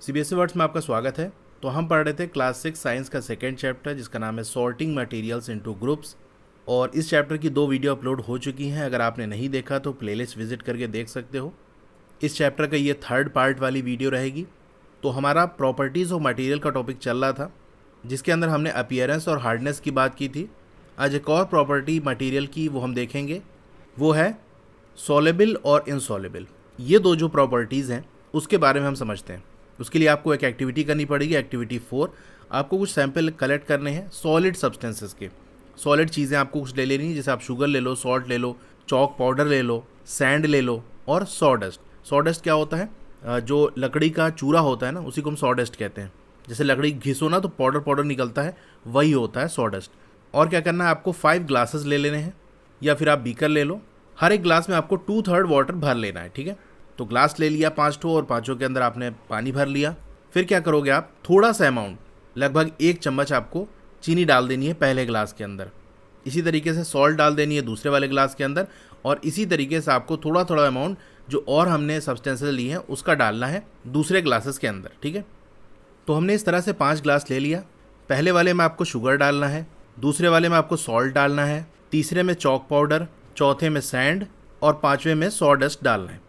CBSE words में आपका स्वागत है। तो हम पढ़ रहे थे क्लास 6 साइंस का सेकेंड चैप्टर जिसका नाम है सॉर्टिंग मटेरियल्स इनटू ग्रुप्स। और इस चैप्टर की 2 वीडियो अपलोड हो चुकी हैं। अगर आपने नहीं देखा तो प्लेलिस्ट विजिट करके देख सकते हो। इस चैप्टर का ये 3rd पार्ट वाली वीडियो रहेगी। तो हमारा प्रॉपर्टीज़ ऑफ मटेरियल का टॉपिक चल रहा था, जिसके अंदर हमने अपीयरेंस और हार्डनेस की बात की थी। आज एक और प्रॉपर्टी मटेरियल की वो हम देखेंगे, वो है सॉलेबल और इनसॉलेबल। ये 2 जो प्रॉपर्टीज़ हैं उसके बारे में हम समझते हैं। उसके लिए आपको एक एक्टिविटी करनी पड़ेगी, एक्टिविटी 4। आपको कुछ सैंपल कलेक्ट करने हैं सॉलिड सब्सटेंसेस के। सॉलिड चीज़ें आपको कुछ ले लेनी है, जैसे आप शुगर ले लो, सॉल्ट ले लो, चॉक पाउडर ले लो, सैंड ले लो और सॉडस्ट। सॉडस्ट क्या होता है? जो लकड़ी का चूरा होता है ना, उसी को हम सॉडस्ट कहते हैं। जैसे लकड़ी घिसो ना तो पाउडर पाउडर निकलता है, वही होता है सॉडस्ट। और क्या करना है, आपको 5 ग्लासेस ले लेने हैं, या फिर आप बीकर ले लो। हर एक ग्लास में आपको 2/3 वाटर भर लेना है, ठीक है। तो ग्लास ले लिया 5 ठो और 5 के अंदर आपने पानी भर लिया। फिर क्या करोगे आप, थोड़ा सा अमाउंट, लगभग 1 चम्मच आपको चीनी डाल देनी है पहले ग्लास के अंदर। इसी तरीके से सॉल्ट डाल देनी है दूसरे वाले ग्लास के अंदर, और इसी तरीके से आपको थोड़ा थोड़ा अमाउंट जो और हमने सब्सटेंसेस ली हैं उसका डालना है दूसरे ग्लासेस के अंदर, ठीक है। तो हमने इस तरह से 5 ग्लास ले लिया। पहले वाले में आपको शुगर डालना है, दूसरे वाले में आपको सॉल्ट डालना है, तीसरे में चॉक पाउडर, चौथे में सैंड और 5वें में सॉडस्ट डालना है।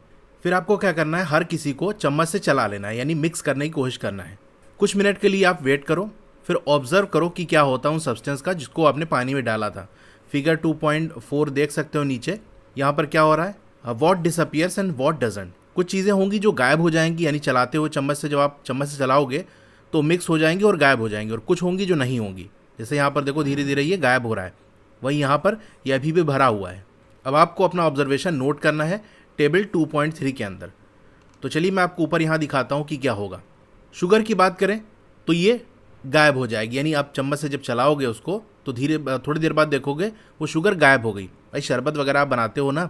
फिर आपको क्या करना है, हर किसी को चम्मच से चला लेना है, यानी मिक्स करने की कोशिश करना है। कुछ मिनट के लिए आप वेट करो, फिर ऑब्जर्व करो कि क्या होता है उन सब्सटेंस का जिसको आपने पानी में डाला था। फिगर 2.4 देख सकते हो नीचे। यहाँ पर क्या हो रहा है, what disappears and what doesn't. कुछ चीज़ें होंगी जो गायब हो जाएंगी, यानी चलाते हुए चम्मच से, जब आप चम्मच से चलाओगे तो मिक्स हो जाएंगी और गायब हो जाएंगी, और कुछ होंगी जो नहीं होंगी। जैसे यहाँ पर देखो, धीरे धीरे ये गायब हो रहा है, वहीं यहाँ पर ये अभी भी भरा हुआ है। अब आपको अपना ऑब्जर्वेशन नोट करना है टेबल 2.3 के अंदर। तो चलिए मैं आपको ऊपर यहाँ दिखाता हूँ कि क्या होगा। शुगर की बात करें तो ये गायब हो जाएगी, यानी आप चम्मच से जब चलाओगे उसको तो थोड़ी देर बाद देखोगे वो शुगर गायब हो गई। भाई शरबत वगैरह आप बनाते हो ना,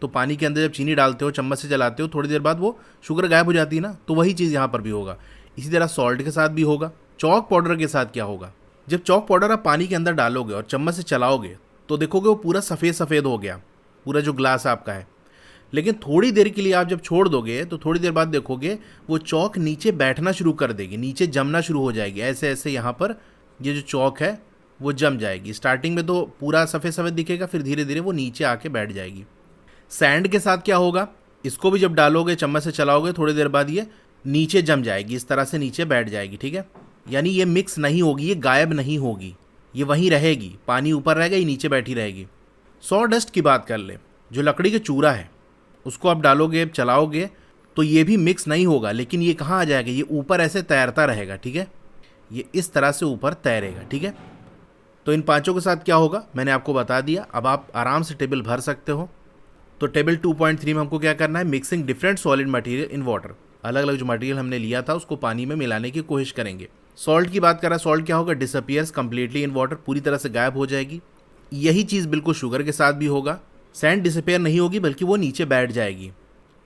तो पानी के अंदर जब चीनी डालते हो, चम्मच से चलाते हो, थोड़ी देर बाद वो शुगर गायब हो जाती है ना, तो वही चीज़ यहाँ पर भी होगा। इसी तरह सॉल्ट के साथ भी होगा। चॉक पाउडर के साथ क्या होगा, जब चॉक पाउडर आप पानी के अंदर डालोगे और चम्मच से चलाओगे तो देखोगे वो पूरा सफ़ेद सफ़ेद हो गया, पूरा जो ग्लास आपका है। लेकिन थोड़ी देर के लिए आप जब छोड़ दोगे तो थोड़ी देर बाद देखोगे वो चौक नीचे बैठना शुरू कर देगी, नीचे जमना शुरू हो जाएगी। ऐसे ऐसे यहाँ पर ये जो चौक है वो जम जाएगी। स्टार्टिंग में तो पूरा सफ़ेद सफ़ेद दिखेगा, फिर धीरे धीरे वो नीचे आके बैठ जाएगी। सैंड के साथ क्या होगा, इसको भी जब डालोगे, चम्मच से चलाओगे, थोड़ी देर बाद ये नीचे जम जाएगी, इस तरह से नीचे बैठ जाएगी, ठीक है। यानी ये मिक्स नहीं होगी, ये गायब नहीं होगी, ये वहीं रहेगी। पानी ऊपर रहेगा, ये नीचे बैठी रहेगी। सॉडस्ट की बात कर ले, जो लकड़ी का चूरा है उसको आप डालोगे, चलाओगे तो ये भी मिक्स नहीं होगा, लेकिन ये कहाँ आ जाएगा, ये ऊपर ऐसे तैरता रहेगा, ठीक है। ये इस तरह से ऊपर तैरेगा, ठीक है। तो इन 5 के साथ क्या होगा मैंने आपको बता दिया। अब आप आराम से टेबल भर सकते हो। तो टेबल 2.3 में हमको क्या करना है, mixing different solid material in water. अलग अलग जो मटेरियल हमने लिया था उसको पानी में मिलाने की कोशिश करेंगे। सॉल्ट की बात कर रहा है, सॉल्ट क्या होगा, डिसअपियर्स कंप्लीटली इन वाटर, पूरी तरह से गायब हो जाएगी। यही चीज़ बिल्कुल शुगर के साथ भी होगा। सैंड डिसअपियर नहीं होगी, बल्कि वो नीचे बैठ जाएगी।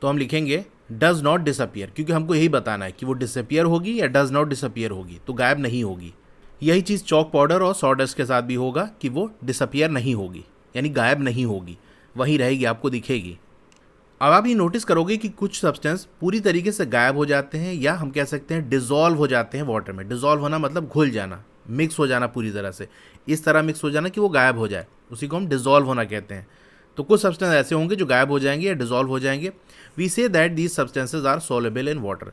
तो हम लिखेंगे डज नॉट डिसअपियर, क्योंकि हमको यही बताना है कि वो डिसअपियर होगी या डज नॉट डिसअपियर होगी, तो गायब नहीं होगी। यही चीज़ चॉक पाउडर और सॉडस्ट के साथ भी होगा कि वो डिसअपियर नहीं होगी, यानी गायब नहीं होगी, वहीं रहेगी, आपको दिखेगी। अब आप ये नोटिस करोगे कि कुछ सब्सटेंस पूरी तरीके से गायब हो जाते हैं, या हम कह सकते हैं डिज़ोल्व हो जाते हैं वाटर में। डिज़ोल्व होना मतलब घुल जाना, मिक्स हो जाना पूरी तरह से, इस तरह मिक्स हो जाना कि वो गायब हो जाए, उसी को हम डिज़ोल्व होना कहते हैं। तो कुछ सब्सटेंस ऐसे होंगे जो गायब हो जाएंगे या डिज़ोल्व हो जाएंगे। We say that these substances are soluble in water.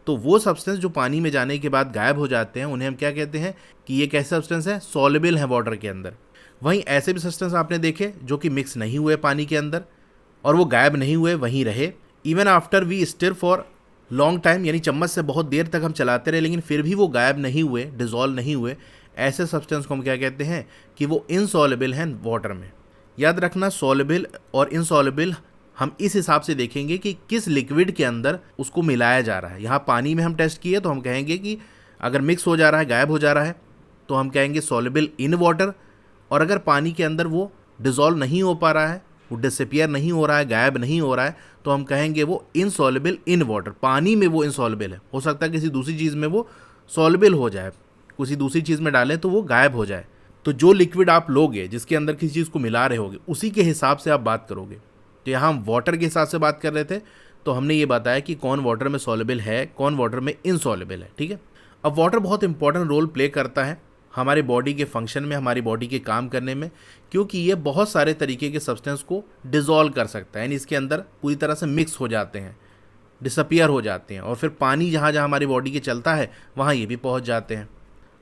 तो वो सब्सटेंस जो पानी में जाने के बाद गायब हो जाते हैं उन्हें हम क्या कहते हैं कि ये कैसे सब्सटेंस है, सोलेबल है वाटर के अंदर। वहीं ऐसे भी सब्सटेंस आपने देखे जो कि मिक्स नहीं हुए पानी के अंदर और वो गायब नहीं हुए, वहीं रहे। Even after we stir for long time, यानी चम्मच से बहुत देर तक हम चलाते रहे लेकिन फिर भी वो गायब नहीं हुए, डिज़ोल्व नहीं हुए। ऐसे सब्सटेंस को हम क्या कहते हैं कि वो इनसॉलेबल हैं वाटर में। याद रखना, सॉलेबल और इनसॉलेबल हम इस हिसाब से देखेंगे कि किस लिक्विड के अंदर उसको मिलाया जा रहा है। यहाँ पानी में हम टेस्ट किए तो हम कहेंगे कि अगर मिक्स हो जा रहा है, गायब हो जा रहा है, तो हम कहेंगे सॉलेबल इन वाटर। और अगर पानी के अंदर वो डिज़ोल्व नहीं हो पा रहा है, वो डिसअपियर नहीं हो रहा है, गायब नहीं हो रहा है, तो हम कहेंगे वो इनसॉलेबल इन वाटर। पानी में वो इनसॉलेबल है, हो सकता है किसी दूसरी चीज़ में वो सॉलेबल हो जाए, किसी दूसरी चीज़ में डालें तो वो गायब हो जाए। तो जो लिक्विड आप लोगे, जिसके अंदर किसी चीज़ को मिला रहे होगे, उसी के हिसाब से आप बात करोगे। तो यहाँ हम वाटर के हिसाब से बात कर रहे थे, तो हमने ये बताया कि कौन वाटर में सॉल्युबल है, कौन वाटर में इनसॉल्युबल है, ठीक है। अब वाटर बहुत इंपॉर्टेंट रोल प्ले करता है हमारे बॉडी के फंक्शन में, हमारी बॉडी के काम करने में, क्योंकि ये बहुत सारे तरीके के सब्सटेंस को डिज़ोल्व कर सकता है, यानी इसके अंदर पूरी तरह से मिक्स हो जाते हैं, डिसअपियर हो जाते हैं, और फिर पानी जहाँ जहाँ हमारी बॉडी के चलता है वहाँ ये भी पहुँच जाते हैं।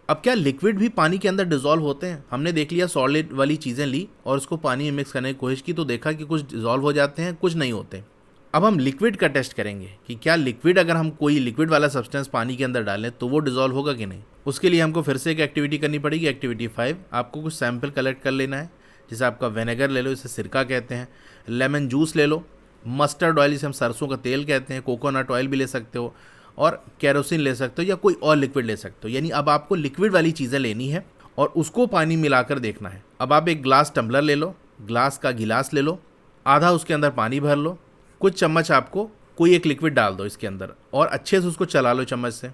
अब क्या लिक्विड भी पानी के अंदर डिज़ोल्व होते हैं? हमने देख लिया सॉलिड वाली चीज़ें ली और उसको पानी में मिक्स करने की कोशिश की, तो देखा कि कुछ डिज़ोल्व हो जाते हैं, कुछ नहीं होते। अब हम लिक्विड का टेस्ट करेंगे कि क्या लिक्विड, अगर हम कोई लिक्विड वाला सब्सटेंस पानी के अंदर डालें तो वो डिज़ोल्व होगा कि नहीं। उसके लिए हमको फिर से एक एक्टिविटी करनी पड़ेगी, एक्टिविटी 5। आपको कुछ सैंपल कलेक्ट कर लेना है, जैसे आपका विनेगर ले लो, इसे सिरका कहते हैं, लेमन जूस ले लो, मस्टर्ड ऑयल जिसे हम सरसों का तेल कहते हैं, कोकोनट ऑयल भी ले सकते हो, और केरोसिन ले सकते हो, या कोई और लिक्विड ले सकते हो। यानी अब आपको लिक्विड वाली चीज़ें लेनी है और उसको पानी मिलाकर देखना है। अब आप एक ग्लास टम्बलर ले लो, ग्लास का गिलास ले लो, आधा उसके अंदर पानी भर लो, कुछ चम्मच आपको कोई एक लिक्विड डाल दो इसके अंदर और अच्छे से उसको चला लो चम्मच से।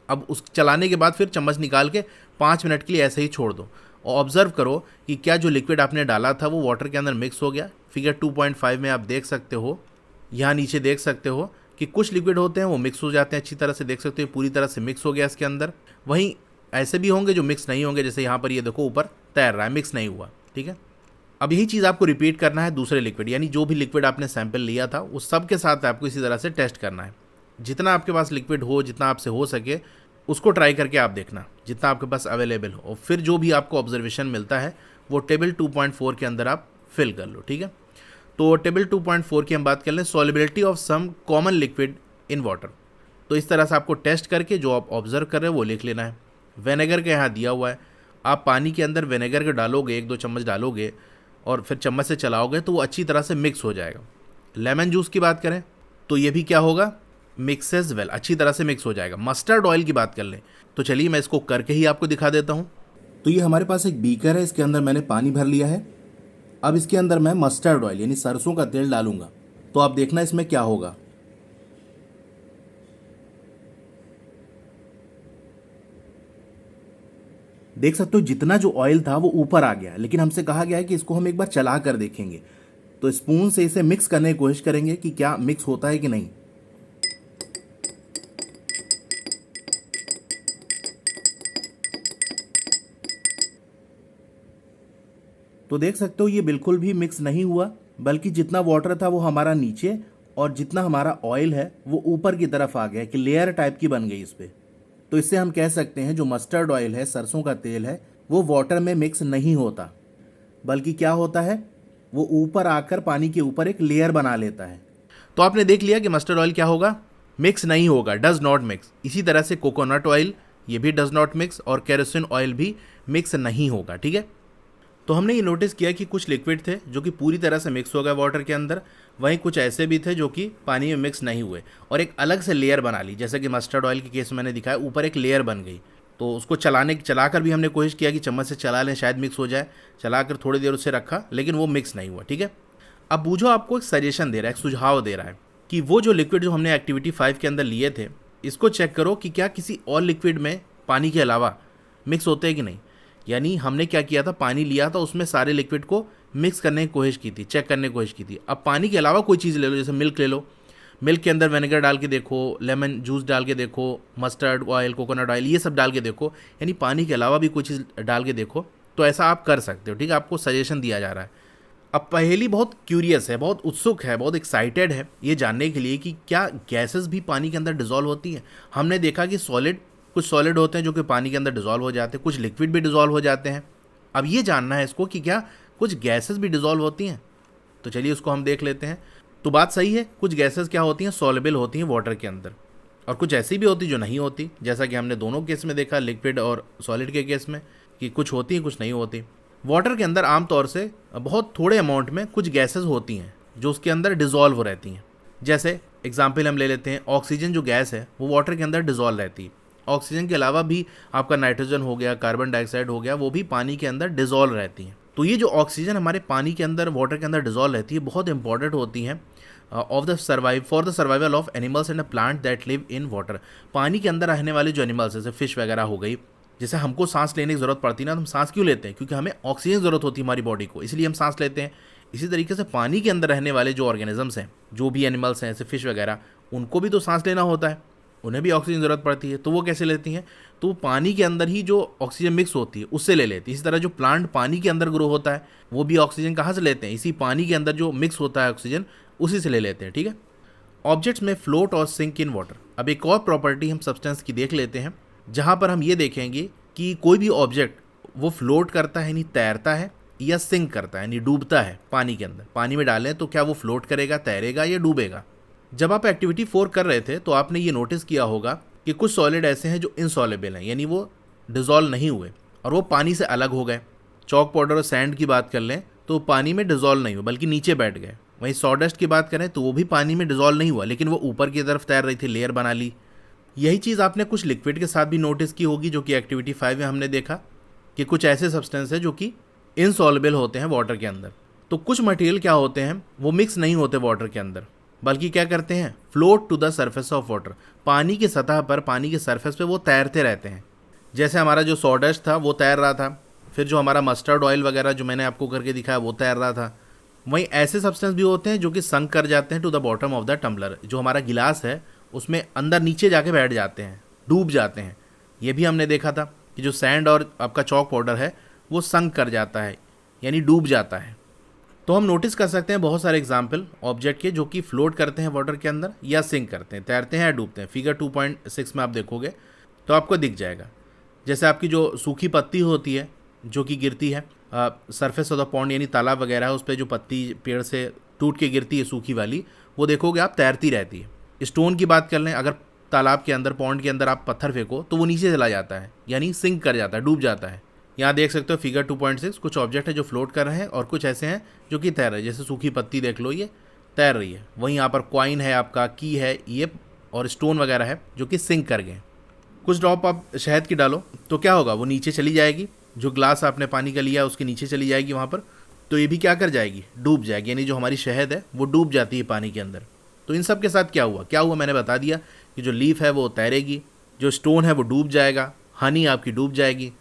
अब उस चलाने के बाद फिर चम्मच निकाल के 5 मिनट के लिए ऐसे ही छोड़ दो और ऑब्जर्व करो कि क्या जो लिक्विड आपने डाला था वो वाटर के अंदर मिक्स हो गया। फिगर 2.5 में आप देख सकते हो, यहाँ नीचे देख सकते हो कि कुछ लिक्विड होते हैं वो मिक्स हो जाते हैं, अच्छी तरह से देख सकते हो पूरी तरह से मिक्स हो गया इसके अंदर। वहीं ऐसे भी होंगे जो मिक्स नहीं होंगे, जैसे यहाँ पर ये देखो ऊपर तैर रहा है, मिक्स नहीं हुआ, ठीक है। अब यही चीज़ आपको रिपीट करना है दूसरे लिक्विड, यानी जो भी लिक्विड आपने सैंपल लिया था उस सब के साथ आपको इसी तरह से टेस्ट करना है। जितना आपके पास लिक्विड हो, जितना आपसे हो सके उसको ट्राई करके आप देखना, जितना आपके पास अवेलेबल हो, और फिर जो भी आपको ऑब्जर्वेशन मिलता है वो टेबल 2.4 के अंदर आप फिल कर लो, ठीक है। तो टेबल 2.4 की हम बात कर लें, solubility of some common liquid in water. तो इस तरह से आपको टेस्ट करके जो आप ऑब्जर्व कर रहे हो वो लिख लेना है। विनेगर का यहाँ दिया हुआ है, आप पानी के अंदर विनेगर का डालोगे, 1-2 चम्मच डालोगे और फिर चम्मच से चलाओगे तो वो अच्छी तरह से मिक्स हो जाएगा। लेमन जूस की बात करें तो ये भी क्या होगा, मिक्सेस वेल, अच्छी तरह से मिक्स हो जाएगा। मस्टर्ड ऑयल की बात कर लें तो चलिए मैं इसको करके ही आपको दिखा देता हूँ। तो ये हमारे पास एक बीकर है, इसके अंदर मैंने पानी भर लिया है। अब इसके अंदर मैं मस्टर्ड ऑयल यानी सरसों का तेल डालूंगा, तो आप देखना इसमें क्या होगा। देख सकते हो जितना जो ऑयल था वो ऊपर आ गया, लेकिन हमसे कहा गया है कि इसको हम एक बार चला कर देखेंगे। तो स्पून से इसे मिक्स करने की कोशिश करेंगे कि क्या मिक्स होता है कि नहीं। तो देख सकते हो ये बिल्कुल भी मिक्स नहीं हुआ, बल्कि जितना वाटर था वो हमारा नीचे और जितना हमारा ऑयल है वो ऊपर की तरफ आ गया, कि लेयर टाइप की बन गई इस पर। तो इससे हम कह सकते हैं जो मस्टर्ड ऑयल है, सरसों का तेल है, वो वाटर में मिक्स नहीं होता, बल्कि क्या होता है, वो ऊपर आकर पानी के ऊपर एक लेयर बना लेता है। तो आपने देख लिया कि मस्टर्ड ऑयल क्या होगा, मिक्स नहीं होगा, डज नॉट मिक्स। इसी तरह से कोकोनट ऑयल ये भी डज नॉट मिक्स, और केरोसिन ऑयल भी मिक्स नहीं होगा, ठीक है। तो हमने ये नोटिस किया कि कुछ लिक्विड थे जो कि पूरी तरह से मिक्स हो गए वाटर के अंदर, वहीं कुछ ऐसे भी थे जो कि पानी में मिक्स नहीं हुए और एक अलग से लेयर बना ली। जैसे कि मस्टर्ड ऑयल के केस में मैंने दिखाया, ऊपर एक लेयर बन गई। तो उसको चलाकर भी हमने कोशिश किया कि चम्मच से चला लें, शायद मिक्स हो जाए, चलाकर थोड़ी देर उससे रखा, लेकिन वो मिक्स नहीं हुआ, ठीक है। अब बूझो आपको एक सजेशन दे रहा है, एक सुझाव दे रहा है कि वो जो लिक्विड जो हमने एक्टिविटी 5 के अंदर लिए थे, इसको चेक करो कि क्या किसी और लिक्विड में पानी के अलावा मिक्स होते हैं कि नहीं। यानी हमने क्या किया था, पानी लिया था, उसमें सारे लिक्विड को मिक्स करने की कोशिश की थी, चेक करने की कोशिश की थी। अब पानी के अलावा कोई चीज़ ले लो, जैसे मिल्क ले लो, मिल्क के अंदर विनेगर डाल के देखो, लेमन जूस डाल के देखो, मस्टर्ड ऑयल, कोकोनट ऑयल, ये सब डाल के देखो, यानी पानी के अलावा भी कोई चीज़ डाल के देखो। तो ऐसा आप कर सकते हो, ठीक है, आपको सजेशन दिया जा रहा है। अब पहेली बहुत क्यूरियस है, बहुत उत्सुक है, बहुत एक्साइटेड है ये जानने के लिए कि क्या गैसेस भी पानी के अंदर डिज़ोल्व होती हैं। हमने देखा कि कुछ सॉलिड होते हैं जो कि पानी के अंदर डिज़ोल्व हो जाते हैं, कुछ लिक्विड भी डिज़ोल्व हो जाते हैं। अब ये जानना है इसको कि क्या कुछ गैसेस भी डिज़ोल्व होती हैं। तो चलिए उसको हम देख लेते हैं। तो बात सही है, कुछ गैसेस क्या होती हैं, सॉल्युबल होती हैं वाटर के अंदर, और कुछ ऐसी भी होती जो नहीं होती, जैसा कि हमने दोनों केस में देखा, लिक्विड और सॉलिड के केस में, कि कुछ होती हैं कुछ नहीं होती। वाटर के अंदर आमतौर से बहुत थोड़े अमाउंट में कुछ गैसेस होती हैं जो उसके अंदर डिज़ोल्व रहती हैं। जैसे एग्जाम्पल हम ले लेते हैं, ऑक्सीजन जो गैस है वो वाटर के अंदर डिज़ोल्व रहती है। ऑक्सीजन के अलावा भी आपका नाइट्रोजन हो गया, कार्बन डाइऑक्साइड हो गया, वो भी पानी के अंदर डिज़ोल्व रहती हैं। तो ये जो ऑक्सीजन हमारे पानी के अंदर, वाटर के अंदर डिज़ोल्व रहती है, बहुत इंपॉर्टेंट होती हैं for the survival of animals and plant that live in water. पानी के अंदर रहने वाले जो एनिमल्स जैसे फिश वगैरह हो गई, जैसे हमको सांस लेने की ज़रूरत पड़ती है ना, तो हम सांस क्यों लेते हैं, क्योंकि हमें ऑक्सीजन ज़रूरत होती है हमारी बॉडी को, इसलिए हम सांस लेते हैं। इसी तरीके से पानी के अंदर रहने वाले जो ऑर्गेनिजम्स हैं, जो भी एनिमल्स हैं जैसे फिश वगैरह, उनको भी तो सांस लेना होता है, उन्हें भी ऑक्सीजन ज़रूरत पड़ती है। तो वो कैसे लेती हैं? तो वो पानी के अंदर ही जो ऑक्सीजन मिक्स होती है उससे ले लेती है। इसी तरह जो प्लांट पानी के अंदर ग्रो होता है वो भी ऑक्सीजन कहाँ से लेते हैं? इसी पानी के अंदर जो मिक्स होता है ऑक्सीजन, उसी से ले लेते हैं। ठीक है। ऑब्जेक्ट्स में फ्लोट और सिंक इन वाटर। अब एक और प्रॉपर्टी हम सब्सटेंस की देख लेते हैं, जहाँ पर हम ये देखेंगे कि कोई भी ऑब्जेक्ट वो फ्लोट करता है यानी तैरता है, या सिंक करता है यानी डूबता है पानी के अंदर। पानी में डालें तो क्या वो फ्लोट करेगा, तैरेगा या डूबेगा? जब आप एक्टिविटी 4 कर रहे थे तो आपने ये नोटिस किया होगा कि कुछ सॉलिड ऐसे हैं जो इनसॉल्युबल हैं, यानी वो डिज़ोल्व नहीं हुए और वो पानी से अलग हो गए। चॉक पाउडर और सैंड की बात कर लें तो पानी में डिज़ोल्व नहीं हुए बल्कि नीचे बैठ गए। वहीं सॉडस्ट की बात करें तो वो भी पानी में डिज़ोल्व नहीं हुआ, लेकिन वो ऊपर की तरफ तैर रही थी, लेयर बना ली। यही चीज़ आपने कुछ लिक्विड के साथ भी नोटिस की होगी, जो कि एक्टिविटी 5 में हमने देखा कि कुछ ऐसे सब्सटेंस है जो कि इनसॉल्युबल होते हैं वाटर के अंदर। तो कुछ मटेरियल क्या होते हैं, वो मिक्स नहीं होते वाटर के अंदर, बल्कि क्या करते हैं, float to the surface of water. पानी की सतह पर, पानी के सरफेस पे वो तैरते रहते हैं। जैसे हमारा जो सॉडस्ट था वो तैर रहा था, फिर जो हमारा मस्टर्ड ऑयल वगैरह जो मैंने आपको करके दिखाया वो तैर रहा था। वहीं ऐसे सब्सटेंस भी होते हैं जो कि संक कर जाते हैं to the bottom of the tumbler. जो हमारा गिलास है उसमें अंदर नीचे जाके बैठ जाते हैं, डूब जाते हैं। ये भी हमने देखा था कि जो सैंड और आपका चॉक पाउडर है वो संक कर जाता है यानी डूब जाता है। तो हम नोटिस कर सकते हैं बहुत सारे एग्जाम्पल ऑब्जेक्ट के जो कि फ्लोट करते हैं वाटर के अंदर या सिंक करते हैं, तैरते हैं या डूबते हैं। फिगर 2.6 में आप देखोगे तो आपको दिख जाएगा। जैसे आपकी जो सूखी पत्ती होती है जो कि गिरती है सरफेस ऑफ द पॉन्ड यानी तालाब वगैरह है, उस पर जो पत्ती पेड़ से टूट के गिरती है सूखी वाली, वो देखोगे आप तैरती रहती है। स्टोन की बात कर लें, अगर तालाब के अंदर, पॉन्ड के अंदर आप पत्थर फेंको तो वो नीचे चला जाता है यानी सिंक कर जाता है, डूब जाता है। यहाँ देख सकते हो फिगर 2.6 कुछ ऑब्जेक्ट है जो फ्लोट कर रहे हैं और कुछ ऐसे हैं जो कि तैर रहे हैं। जैसे सूखी पत्ती देख लो, ये तैर रही है। वहीं यहाँ पर कॉइन है, आपका की है ये, और स्टोन वगैरह है जो कि सिंक कर गए। कुछ ड्रॉप आप शहद की डालो तो क्या होगा, वो नीचे चली जाएगी। जो ग्लास आपने पानी का लिया उसके नीचे चली जाएगी वहाँ पर, तो ये भी क्या कर जाएगी, डूब जाएगी। यानी जो हमारी शहद है वो डूब जाती है पानी के अंदर। तो इन सब के साथ क्या हुआ मैंने बता दिया कि जो लीफ है वो तैरेगी, जो स्टोन है वो डूब जाएगा, हनी आपकी डूब जाएगी।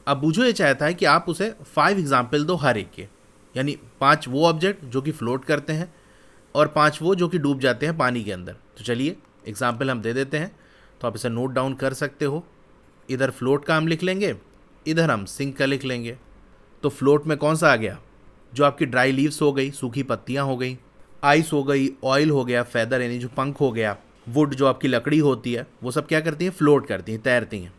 अब बूझो ये चाहता है कि आप उसे 5 एग्जाम्पल दो हर एक के, यानी 5 वो ऑब्जेक्ट जो कि फ्लोट करते हैं और 5 वो जो कि डूब जाते हैं पानी के अंदर। तो चलिए एग्जाम्पल हम दे देते हैं, तो आप इसे नोट डाउन कर सकते हो। इधर फ्लोट का हम लिख लेंगे, इधर हम सिंक का लिख लेंगे। तो फ्लोट में कौन सा आ गया, जो आपकी ड्राई लीव्स हो गई, सूखी पत्तियाँ हो गई, आइस हो गई, ऑयल हो गया, फेदर यानी जो पंख हो गया, वुड जो आपकी लकड़ी होती है, वो सब क्या करती हैं, फ्लोट करती हैं, तैरती हैं।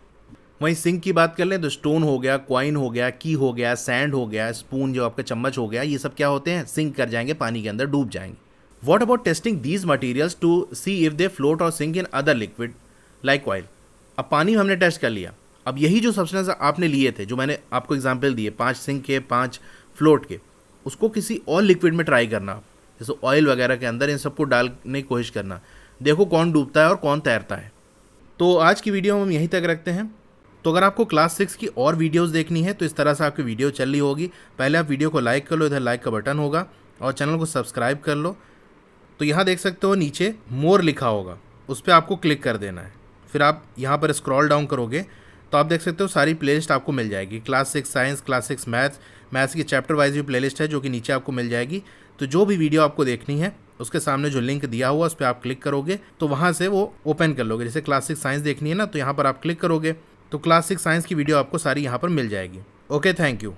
वहीं सिंक की बात कर लें तो स्टोन हो गया, कॉइन हो गया, की हो गया, सैंड हो गया, स्पून जो आपका चम्मच हो गया, ये सब क्या होते हैं, सिंक कर जाएंगे, पानी के अंदर डूब जाएंगे। What about testing these materials to see if they float और sink in other liquid like oil. अब पानी हमने टेस्ट कर लिया, अब यही जो सब्सटेंस आपने लिए थे, जो मैंने आपको एग्जाम्पल दिए, 5 सिंक के, 5 फ्लोट के, उसको किसी और लिक्विड में ट्राई करना, जैसे ऑयल वगैरह के अंदर इन सबको डालने की कोशिश करना। देखो कौन डूबता है और कौन तैरता है। तो आज की वीडियो हम यहीं तक रखते हैं। तो अगर आपको क्लास 6 की और वीडियोस देखनी है तो इस तरह से आपकी वीडियो चल रही होगी। पहले आप वीडियो को लाइक कर लो, इधर लाइक का बटन होगा, और चैनल को सब्सक्राइब कर लो। तो यहाँ देख सकते हो नीचे मोर लिखा होगा, उस पर आपको क्लिक कर देना है। फिर आप यहाँ पर स्क्रॉल डाउन करोगे तो आप देख सकते हो सारी प्लेलिस्ट आपको मिल जाएगी। क्लास 6 साइंस, क्लास 6 मैथ्स की चैप्टर वाइज भी प्लेलिस्ट है जो कि नीचे आपको मिल जाएगी। तो जो भी वीडियो आपको देखनी है उसके सामने जो लिंक दिया हुआ उस पर आप क्लिक करोगे तो वहाँ से वो ओपन कर लोगे। जैसे क्लास 6 साइंस देखनी है ना, तो यहाँ पर आप क्लिक करोगे तो क्लास 6 साइंस की वीडियो आपको सारी यहाँ पर मिल जाएगी। Okay, thank you.